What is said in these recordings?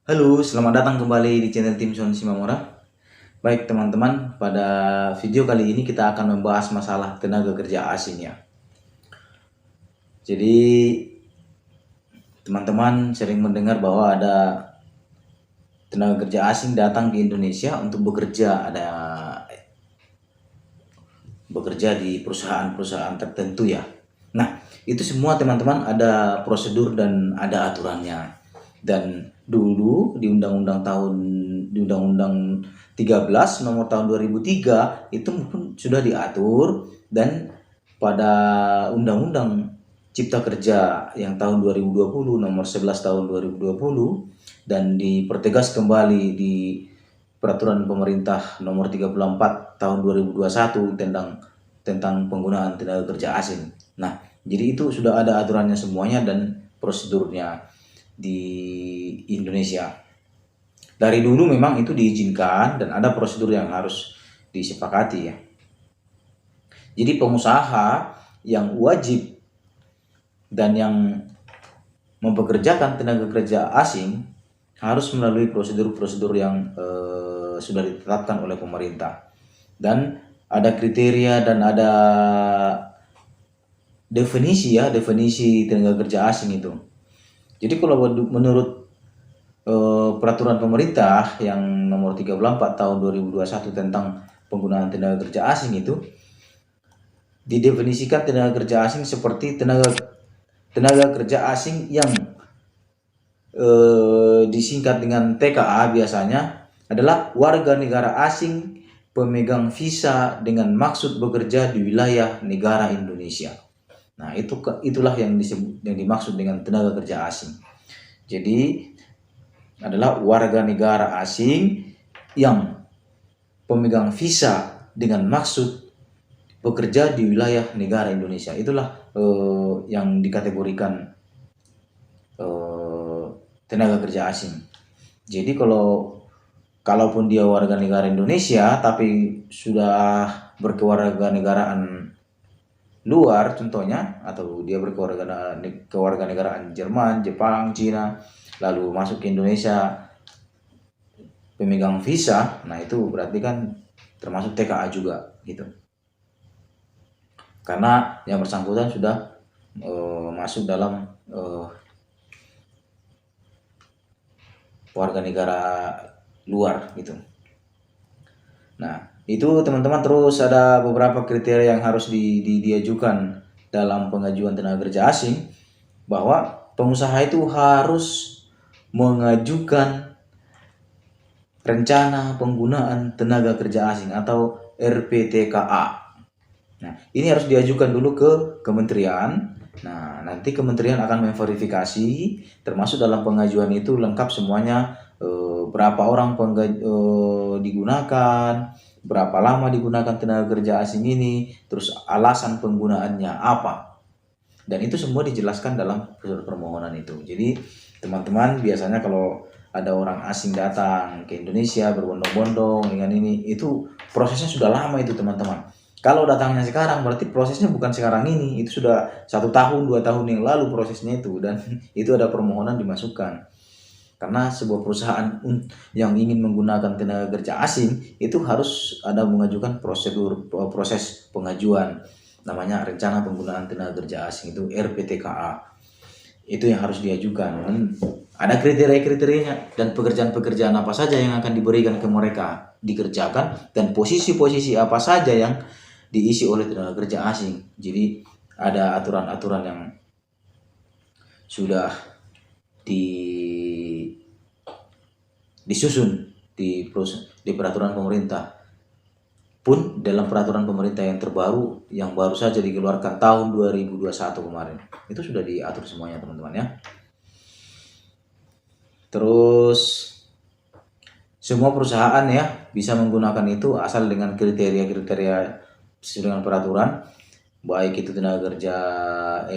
Halo, selamat datang kembali di channel Tim Son Simamora. Baik teman-teman, pada video kali ini kita akan membahas masalah tenaga kerja asing ya. Jadi teman-teman sering mendengar bahwa ada tenaga kerja asing datang ke Indonesia untuk bekerja di perusahaan-perusahaan tertentu ya. Nah, itu semua teman-teman ada prosedur dan ada aturannya. Dan dulu di Undang-Undang 13 nomor tahun 2003 itu pun sudah diatur, dan pada Undang-Undang Cipta Kerja yang tahun 2020 nomor 11 tahun 2020 dan dipertegas kembali di Peraturan Pemerintah Nomor 34 Tahun 2021 tentang penggunaan tenaga kerja asing. Nah, jadi itu sudah ada aturannya semuanya dan prosedurnya di Indonesia. Dari dulu memang itu diizinkan dan ada prosedur yang harus disepakati ya. Jadi pengusaha yang wajib dan yang mempekerjakan tenaga kerja asing harus melalui prosedur-prosedur yang sudah ditetapkan oleh pemerintah, dan ada kriteria dan ada definisi tenaga kerja asing itu. Jadi kalau menurut peraturan pemerintah yang nomor 34 tahun 2021 tentang penggunaan tenaga kerja asing itu didefinisikan tenaga kerja asing seperti tenaga kerja asing yang disingkat dengan TKA biasanya adalah warga negara asing pemegang visa dengan maksud bekerja di wilayah negara Indonesia. Nah, itulah yang dimaksud dengan tenaga kerja asing. Jadi adalah warga negara asing yang pemegang visa dengan maksud bekerja di wilayah negara Indonesia. Itulah yang dikategorikan tenaga kerja asing. Jadi kalaupun dia warga negara Indonesia tapi sudah berkewarganegaraan luar contohnya, atau dia berkewarganegaraan Jerman, Jepang, Cina, lalu masuk ke Indonesia pemegang visa, nah itu berarti kan termasuk TKA juga gitu. Karena yang bersangkutan sudah masuk dalam warga negara luar gitu. Nah, itu teman-teman, terus ada beberapa kriteria yang harus diajukan dalam pengajuan tenaga kerja asing, bahwa pengusaha itu harus mengajukan rencana penggunaan tenaga kerja asing atau RPTKA. Nah, ini harus diajukan dulu ke kementerian. Nah, nanti kementerian akan memverifikasi, termasuk dalam pengajuan itu lengkap semuanya, berapa orang digunakan, berapa lama digunakan tenaga kerja asing ini, terus alasan penggunaannya apa. Dan itu semua dijelaskan dalam surat permohonan itu. Jadi teman-teman, biasanya kalau ada orang asing datang ke Indonesia berbondong-bondong dengan ini, itu prosesnya sudah lama itu teman-teman. Kalau datangnya sekarang berarti prosesnya bukan sekarang ini, itu sudah 1 tahun 2 tahun yang lalu prosesnya itu, dan itu ada permohonan dimasukkan. Karena sebuah perusahaan yang ingin menggunakan tenaga kerja asing itu harus ada mengajukan proses pengajuan, namanya rencana penggunaan tenaga kerja asing, itu RPTKA. Itu yang harus diajukan. Ada kriteria-kriterianya dan pekerjaan-pekerjaan apa saja yang akan diberikan ke mereka dikerjakan, dan posisi-posisi apa saja yang diisi oleh tenaga kerja asing. Jadi ada aturan-aturan yang sudah disusun di peraturan pemerintah. Pun dalam peraturan pemerintah yang terbaru yang baru saja dikeluarkan tahun 2021 kemarin, itu sudah diatur semuanya teman-teman ya. Terus semua perusahaan ya bisa menggunakan itu asal dengan kriteria-kriteria sesuai dengan peraturan, baik itu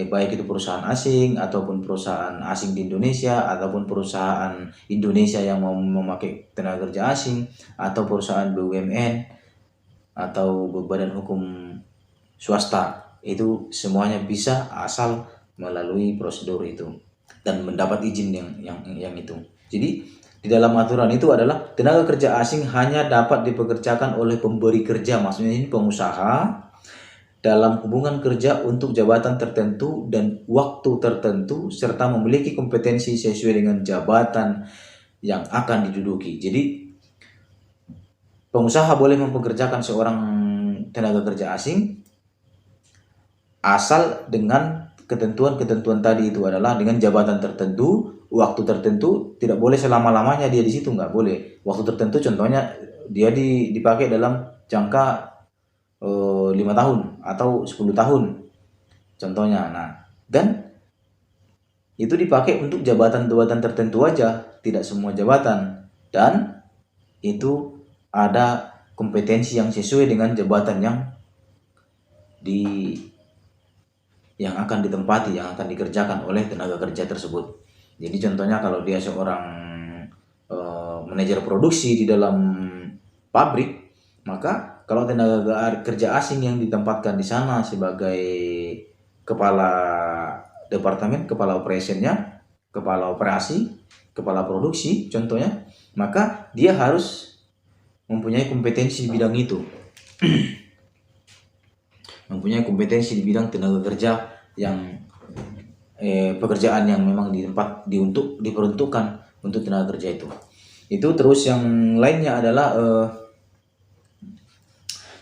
baik itu perusahaan asing ataupun perusahaan asing di Indonesia, ataupun perusahaan Indonesia yang mau memakai tenaga kerja asing, atau perusahaan BUMN atau badan hukum swasta, itu semuanya bisa asal melalui prosedur itu dan mendapat izin yang itu. Jadi di dalam aturan itu adalah tenaga kerja asing hanya dapat dipekerjakan oleh pemberi kerja, maksudnya ini pengusaha, dalam hubungan kerja untuk jabatan tertentu dan waktu tertentu serta memiliki kompetensi sesuai dengan jabatan yang akan diduduki. Jadi pengusaha boleh mempekerjakan seorang tenaga kerja asing asal dengan ketentuan-ketentuan tadi, itu adalah dengan jabatan tertentu, waktu tertentu, tidak boleh selama-lamanya dia di situ, nggak boleh. Waktu tertentu contohnya dia dipakai dalam jangka 5 tahun atau 10 tahun contohnya. Nah, dan itu dipakai untuk jabatan-jabatan tertentu aja, tidak semua jabatan, dan itu ada kompetensi yang sesuai dengan jabatan yang akan ditempati, yang akan dikerjakan oleh tenaga kerja tersebut. Jadi contohnya kalau dia seorang manajer produksi di dalam pabrik, maka kalau tenaga kerja asing yang ditempatkan di sana sebagai kepala departemen, kepala operationnya, kepala operasi, kepala produksi contohnya, maka dia harus mempunyai kompetensi di bidang itu. Mempunyai kompetensi di bidang tenaga kerja yang pekerjaan yang memang diperuntukkan untuk tenaga kerja itu. Itu terus yang lainnya adalah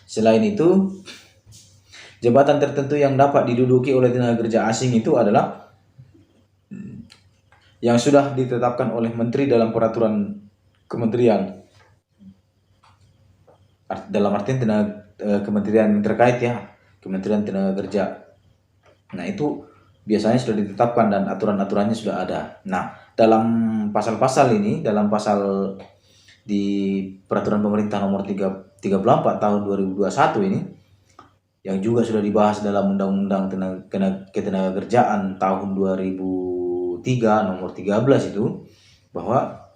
selain itu, jabatan tertentu yang dapat diduduki oleh tenaga kerja asing itu adalah yang sudah ditetapkan oleh menteri dalam peraturan kementerian, dalam artian kementerian terkait ya, Kementerian Tenaga Kerja. Nah, itu biasanya sudah ditetapkan dan aturan-aturannya sudah ada. Nah, dalam pasal-pasal ini, dalam pasal di peraturan pemerintah nomor 34 tahun 2021 ini, yang juga sudah dibahas dalam Undang-Undang Ketenagakerjaan tahun 2003 nomor 13 itu, bahwa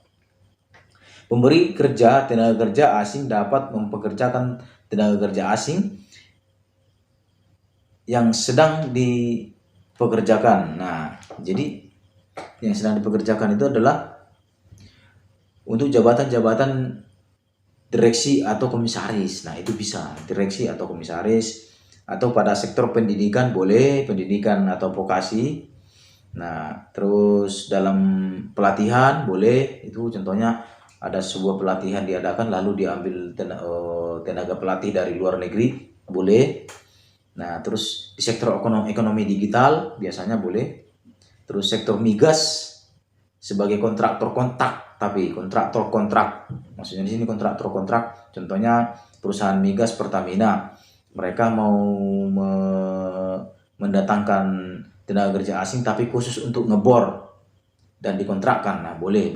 pemberi kerja tenaga kerja asing dapat mempekerjakan tenaga kerja asing yang sedang dipekerjakan. Nah, jadi yang sedang dipekerjakan itu adalah untuk jabatan-jabatan direksi atau komisaris. Nah, itu bisa direksi atau komisaris, atau pada sektor pendidikan boleh, pendidikan atau vokasi. Nah, terus dalam pelatihan boleh, itu contohnya ada sebuah pelatihan diadakan lalu diambil tenaga pelatih dari luar negeri, boleh. Nah, terus di sektor ekonomi digital biasanya boleh. Terus sektor migas sebagai kontraktor kontrak, tapi kontraktor kontrak. Maksudnya di sini kontraktor kontrak, contohnya perusahaan migas Pertamina. Mereka mau mendatangkan tenaga kerja asing tapi khusus untuk ngebor dan dikontrakkan. Nah, boleh.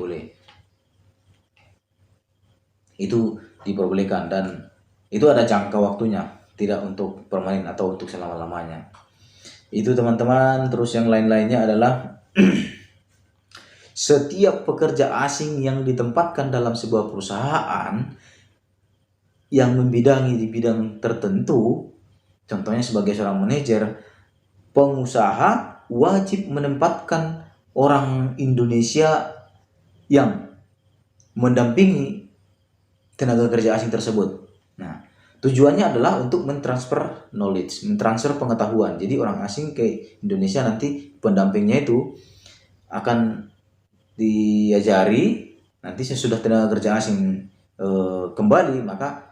Itu diperbolehkan dan itu ada jangka waktunya, tidak untuk permanen atau untuk selama-lamanya. Itu teman-teman. Terus yang lain-lainnya adalah setiap pekerja asing yang ditempatkan dalam sebuah perusahaan yang membidangi di bidang tertentu, contohnya sebagai seorang manajer, pengusaha wajib menempatkan orang Indonesia yang mendampingi tenaga kerja asing tersebut. Nah, tujuannya adalah untuk mentransfer knowledge, mentransfer pengetahuan. Jadi orang asing ke Indonesia nanti pendampingnya itu akan diajari, nanti sesudah tenaga kerja asing kembali, maka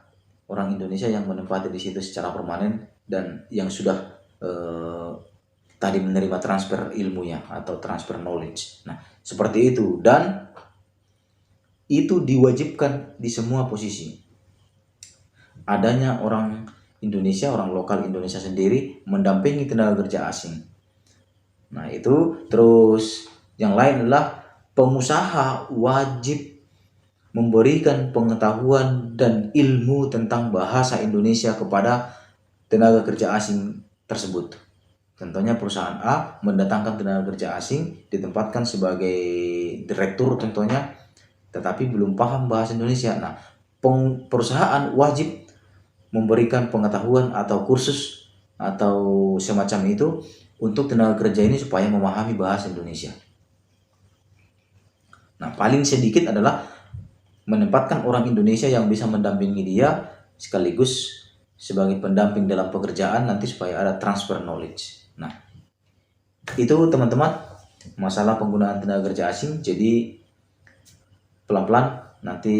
orang Indonesia yang menempati di situ secara permanen dan yang sudah tadi menerima transfer ilmunya atau transfer knowledge. Nah, seperti itu, dan itu diwajibkan di semua posisi. Adanya orang Indonesia, orang lokal Indonesia sendiri mendampingi tenaga kerja asing. Nah, itu terus yang lain adalah pengusaha wajib memberikan pengetahuan dan ilmu tentang bahasa Indonesia kepada tenaga kerja asing tersebut. Contohnya perusahaan A mendatangkan tenaga kerja asing, ditempatkan sebagai direktur contohnya, tetapi belum paham bahasa Indonesia. Nah, perusahaan wajib memberikan pengetahuan atau kursus atau semacam itu untuk tenaga kerja ini supaya memahami bahasa Indonesia. Nah, paling sedikit adalah menempatkan orang Indonesia yang bisa mendampingi dia sekaligus sebagai pendamping dalam pekerjaan nanti supaya ada transfer knowledge. Nah, itu teman-teman masalah penggunaan tenaga kerja asing. Jadi pelan-pelan nanti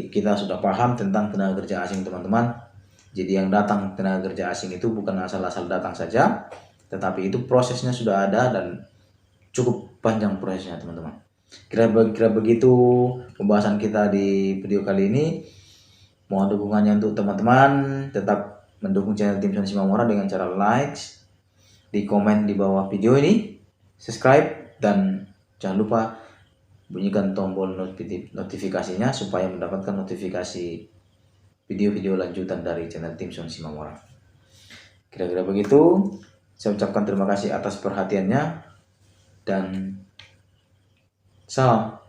kita sudah paham tentang tenaga kerja asing teman-teman. Jadi yang datang tenaga kerja asing itu bukan asal-asal datang saja, tetapi itu prosesnya sudah ada dan cukup panjang prosesnya teman-teman. Kira-kira begitu pembahasan kita di video kali ini. Mohon dukungannya untuk teman-teman tetap mendukung channel Tim Son Simamora dengan cara like, di komen di bawah video ini, subscribe, dan jangan lupa bunyikan tombol notifikasinya supaya mendapatkan notifikasi video-video lanjutan dari channel Tim Son Simamora. Kira-kira begitu. Saya ucapkan terima kasih atas perhatiannya dan salam.